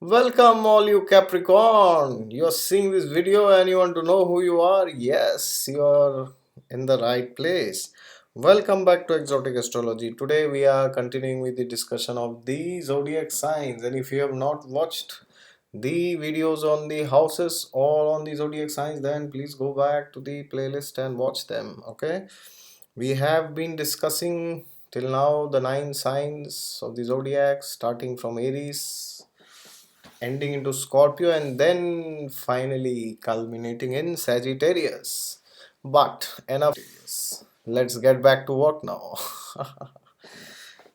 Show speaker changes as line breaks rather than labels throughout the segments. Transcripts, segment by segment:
Welcome all you Capricorn. You are seeing this video and you want to know who you are? Yes, you are in the right place. Welcome back to Exotic Astrology. Today we are continuing with the discussion of the zodiac signs, and if you have not watched the videos on the houses or on the zodiac signs, then please go back to the playlist and watch them. Okay, we have been discussing till now the 9 signs of the zodiac, starting from Aries, ending into Scorpio, and then finally culminating in Sagittarius. But enough. Let's get back to work now.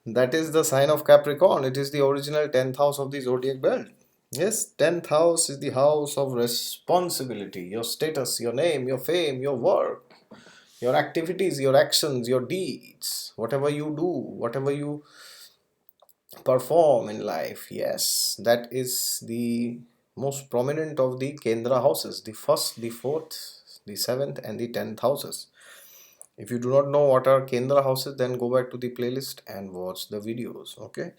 That is the sign of Capricorn. It is the original 10th house of the zodiac belt. Yes, 10th house is the house of responsibility, your status, your name, your fame, your work, your activities, your actions, your deeds, whatever you do, whatever you perform in life. Yes, that is the most prominent of the Kendra houses, the first, the fourth, the seventh, and the 10th houses. If you do not know what are Kendra houses, then go back to the playlist and watch the videos. Okay,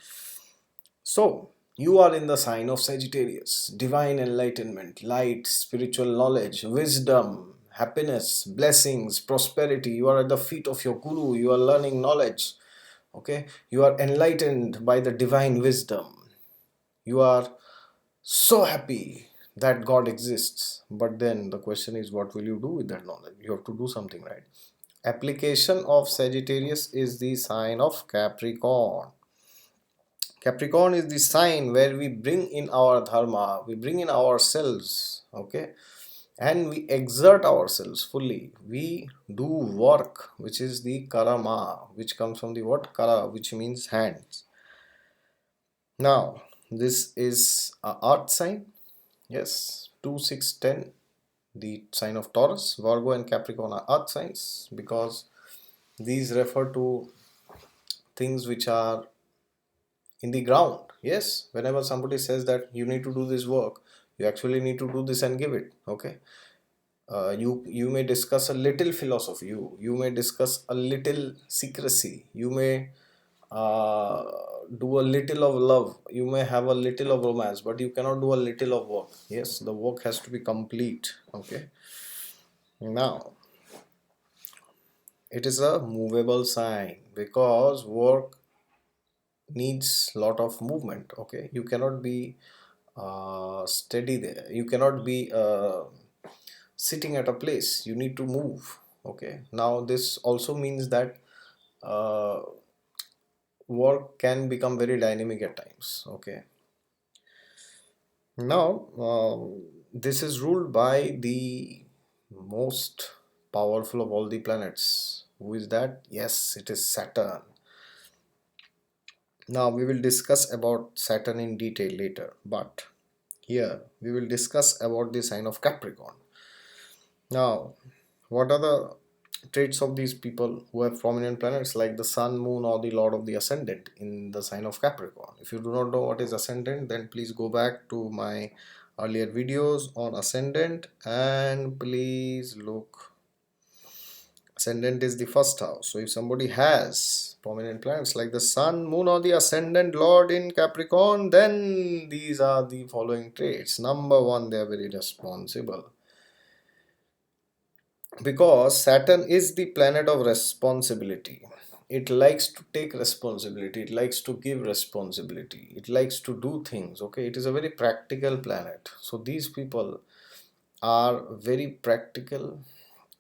so you are in the sign of Sagittarius, divine enlightenment, light, spiritual knowledge, wisdom, happiness, blessings, prosperity. You are at the feet of your guru, you are learning knowledge. Okay, you are enlightened by the divine wisdom. You are so happy that God exists. But then the question is, what will you do with that knowledge? You have to do something, right? Application of Sagittarius is the sign of Capricorn. Capricorn is the sign where we bring in our dharma, we bring in ourselves, okay, and we exert ourselves fully. We do work, which is the karama, which comes from the word kara, which means hands. Now, this is a earth sign. Yes, 2, 6, 10, the sign of Taurus. Virgo and Capricorn are earth signs because these refer to things which are in the ground. Yes, whenever somebody says that you need to do this work, you actually need to do this and give it. Okay, you may discuss a little philosophy, you may discuss a little secrecy, you may uh, do a little of love, you may have a little of romance, but you cannot do a little of work. Yes, the work has to be complete. Okay, now it is a movable sign because work needs lot of movement. Okay, you cannot be steady there, you cannot be sitting at a place, you need to move. Okay, now this also means that uh, work can become very dynamic at times. Okay, now this is ruled by the most powerful of all the planets. Who is that? Yes, it is Saturn. Now we will discuss about Saturn in detail later, but here we will discuss about the sign of Capricorn. Now, what are the traits of these people who have prominent planets like the Sun, Moon, or the Lord of the Ascendant in the sign of Capricorn? If you do not know what is Ascendant, then please go back to my earlier videos on Ascendant and please look. Ascendant is the first house. So if somebody has prominent planets like the Sun, Moon, or the Ascendant Lord in Capricorn, then these are the following traits. Number one, they are very responsible because Saturn is the planet of responsibility. It likes to take responsibility, it likes to give responsibility, it likes to do things. Okay, it is a very practical planet. So these people are very practical,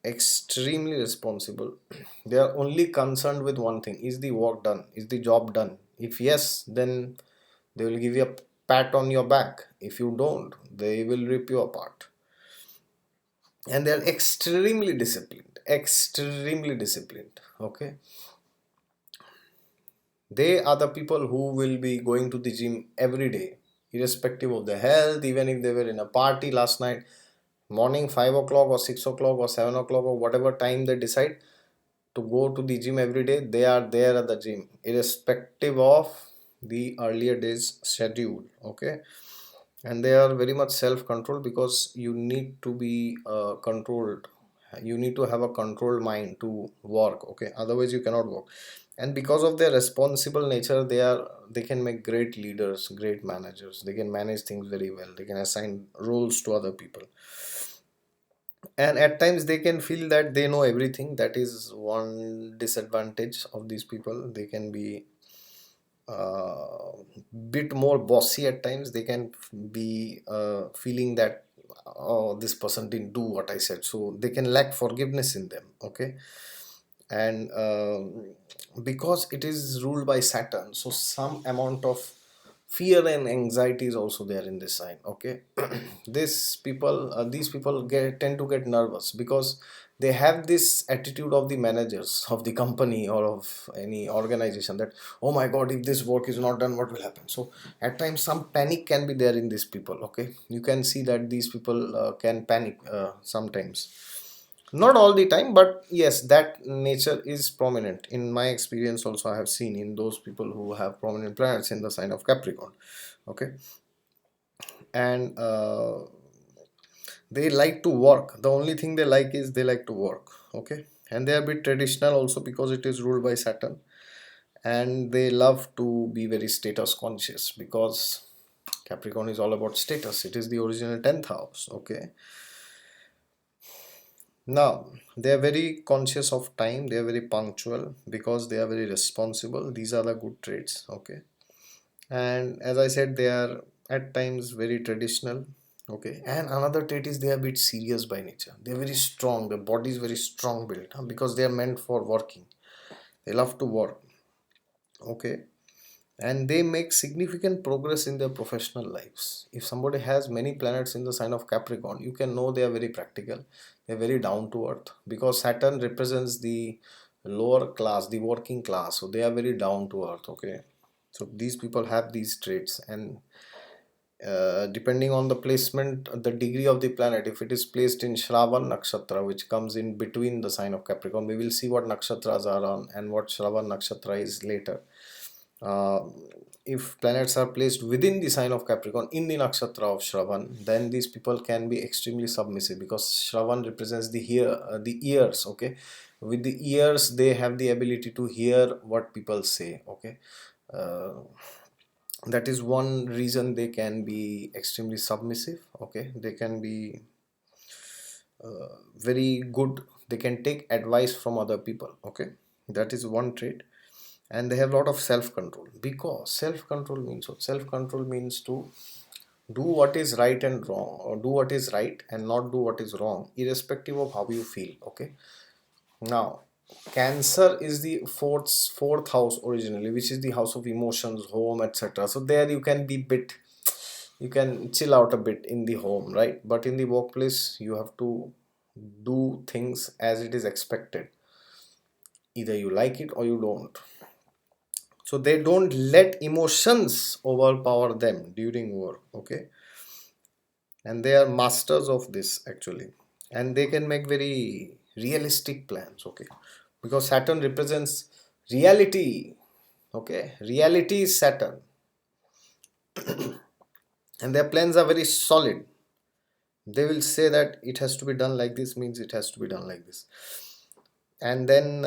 extremely responsible. They are only concerned with one thing: is the work done, is the job done? If yes, then they will give you a pat on your back. If you don't, they will rip you apart. And they are extremely disciplined. Okay, they are the people who will be going to the gym every day irrespective of their health. Even if they were in a party last night, morning 5 o'clock or 6 o'clock or 7 o'clock or whatever time they decide to go to the gym every day, they are there at the gym irrespective of the earlier day's schedule. Okay, and they are very much self-controlled because you need to be controlled. You need to have a controlled mind to work. Okay, otherwise you cannot work. And because of their responsible nature, they can make great leaders, great managers. They can manage things very well. They can assign roles to other people, and at times they can feel that they know everything. That is one disadvantage of these people. They can be uh, bit more bossy at times. They can be feeling that, oh, this person didn't do what I said, so they can lack forgiveness in them. Okay. And because it is ruled by Saturn, so some amount of fear and anxiety is also there in this sign. Okay. These people tend to get nervous because they have this attitude of the managers of the company or of any organization, that, oh my god, if this work is not done, what will happen? So at times some panic can be there in these people. Okay, you can see that these people can panic sometimes. Not all the time, but yes, that nature is prominent in my experience. Also, I have seen in those people who have prominent planets in the sign of Capricorn. Okay. And they like to work. The only thing they like is they like to work. Okay. And they are a bit traditional also because it is ruled by Saturn, and they love to be very status conscious because Capricorn is all about status. It is the original 10th house. Okay. Now, they are very conscious of time, they are very punctual because they are very responsible. These are the good traits. Okay. And as I said, they are at times very traditional. Okay. And another trait is they are a bit serious by nature. They are very strong. The body is very strong built, because they are meant for working. They love to work. Okay. And they make significant progress in their professional lives. If somebody has many planets in the sign of Capricorn, you can know they are very practical, they're very down to earth, because Saturn represents the lower class, the working class, so they are very down to earth. Okay, so these people have these traits. And depending on the placement, the degree of the planet, if it is placed in Shravan nakshatra, which comes in between the sign of Capricorn, we will see what nakshatras are on and what Shravan nakshatra is later. uh, if planets are placed within the sign of Capricorn in the nakshatra of Shravan, then these people can be extremely submissive, because Shravan represents the ears. Okay, with the ears they have the ability to hear what people say. Okay, uh, that is one reason they can be extremely submissive. Okay, they can be very good. They can take advice from other people. Okay, that is one trait. And they have a lot of self control, because self control means what? Self control means to do what is right and wrong, or do what is right and not do what is wrong, irrespective of how you feel. Okay. Now, Cancer is the fourth house originally, which is the house of emotions, home, etc. So there you can be bit, you can chill out a bit in the home, right? But in the workplace you have to do things as it is expected. Either you like it or you don't. So they don't let emotions overpower them during work. Okay. And they are masters of this actually. And they can make very realistic plans. Okay, because Saturn represents reality. Okay, reality is Saturn. And their plans are very solid. They will say that it has to be done like this, means it has to be done like this. And then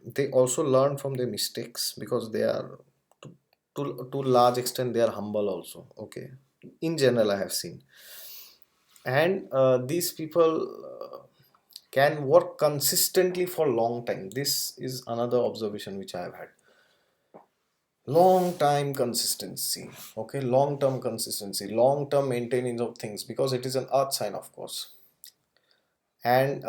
they also learn from their mistakes, because they are to large extent they are humble also. Okay, in general I have seen. And these people can work consistently for long time. This is another observation which I have had. Long time consistency. Okay, long term consistency, long term maintenance of things, because it is an earth sign, of course. And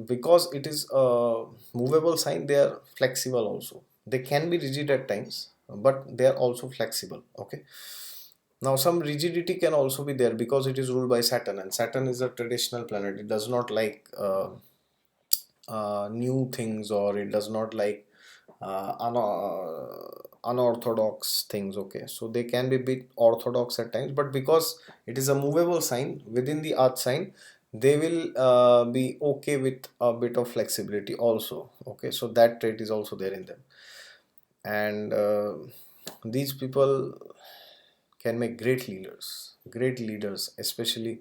because it is a movable sign, they are flexible also. They can be rigid at times, but they are also flexible. Okay. Now some rigidity can also be there because it is ruled by Saturn, and Saturn is a traditional planet. It does not like new things, or it does not like unorthodox things. Okay, so they can be a bit orthodox at times, but because it is a movable sign within the earth sign, they will be okay with a bit of flexibility also. Okay, so that trait is also there in them. And these people can make great leaders, especially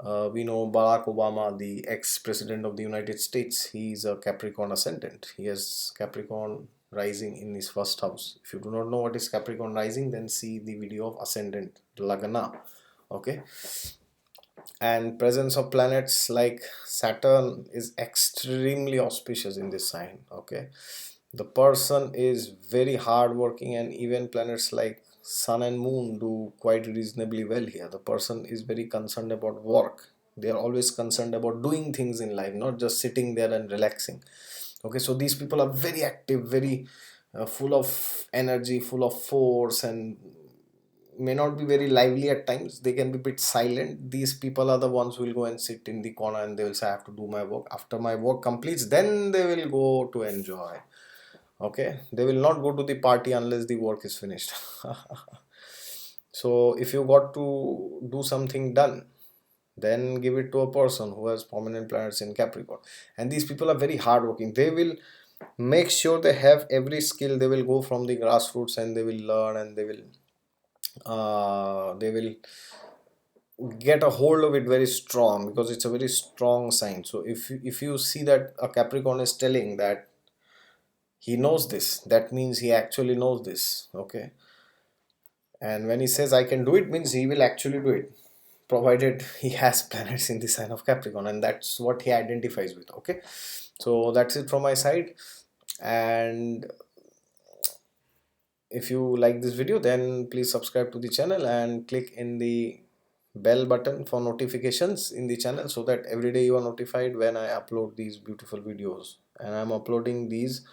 We know Barack Obama, the ex-president of the United States, he is a Capricorn ascendant. He has Capricorn rising in his first house. If you do not know what is Capricorn rising, then see the video of ascendant Lagna. Okay. And presence of planets like Saturn is extremely auspicious in this sign. Okay. The person is very hardworking, and even planets like Sun and Moon do quite reasonably well here. The person is very concerned about work. They are always concerned about doing things in life, not just sitting there and relaxing. Okay, so these people are very active, very full of energy, full of force, and may not be very lively at times. They can be a bit silent. These people are the ones who will go and sit in the corner and they will say, I have to do my work. After my work completes, then they will go to enjoy. Okay, they will not go to the party unless the work is finished. So if you got to do something done, then give it to a person who has prominent planets in Capricorn. And these people are very hardworking. They will make sure they have every skill. They will go from the grassroots and they will learn, and they will get a hold of it very strong, because it's a very strong sign. So if you see that a Capricorn is telling that he knows this, that means he actually knows this. Okay, and when he says I can do it, means he will actually do it, provided he has planets in the sign of Capricorn, and that's what he identifies with. Okay, so that's it from my side. And if you like this video, then please subscribe to the channel and click in the bell button for notifications in the channel, so that every day you are notified when I upload these beautiful videos. And I'm uploading these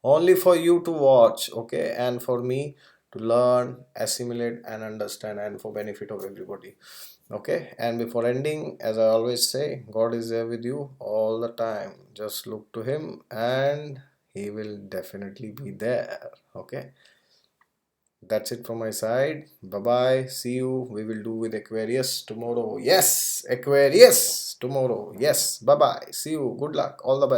only for you to watch, okay, and for me to learn, assimilate and understand, and for benefit of everybody. Okay, and before ending, as I always say, God is there with you all the time. Just look to him and he will definitely be there. Okay, that's it from my side. Bye bye, see you. We will do with Aquarius tomorrow. Yes, Aquarius tomorrow. Yes, bye bye, see you. Good luck, all the best.